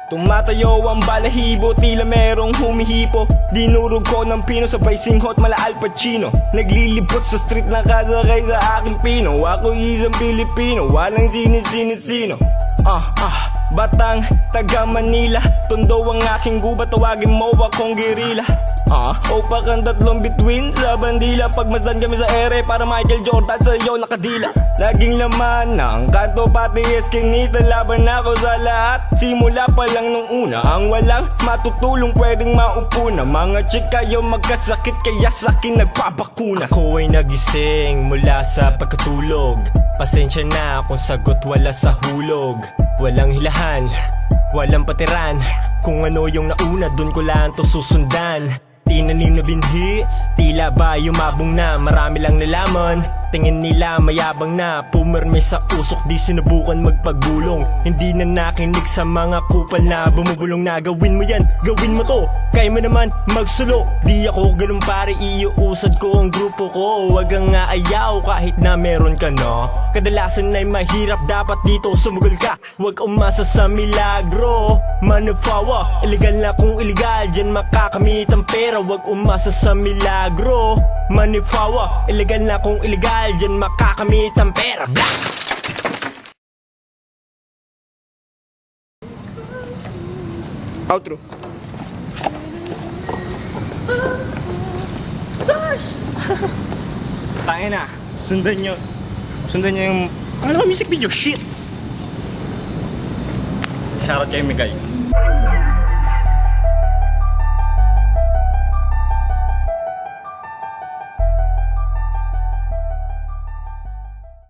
Tumatayo ang balahibo, tila merong humihipo. Dinurog ko ng pino, sabay singhot mala Al Pacino. Naglilibot sa street, nakasakay sa aking pino. Ako isang Pilipino, walang sino-sino-sino. Batang taga Manila, Tondo ang aking gubat, tawagin mo akong gerila. Opa kang tatlong bituin sa bandila. Pagmasdan kami sa ere para Michael Jordan sa'yo nakadila. Laging laman ng kanto pati eskinita, laban ako sa lahat. Simula pa lang nung una, ang walang matutulong pwedeng maupo na. Mga chick kayo magkasakit kaya sa'kin nagpapakuna. Ako ay nagising mula sa pagkatulog. Pasensya na kung sagot wala sa hulog. Walang hilahan, walang patiran. Kung ano yung nauna, dun ko lang to susundan. Tinanim na binhi, tila ba yumabong na. Marami lang nalaman, tingin nila mayabang na. Pumirme sa usok, di sinubukan magpagulong. Hindi na nakinig sa mga kupal na bumubulong na. Gawin mo yan, gawin mo to, kaya mo naman magsulo. Di ako ganun pare, iuusad ko ang grupo ko. Huwag kang aayaw kahit na meron ka no. Kadalasan ay mahirap, dapat dito sumugol ka. Huwag umasa sa milagro. Manufawa, illegal na kung illegal, dyan makakamit ang pera. Huwag umasa sa milagro. Manifawa, illegal na kung illegal, dyan makakamit ang pera. Blah! Outro. Tangin na, sundan nyo yung ano, music video, shit. Shoutout kay Miguel.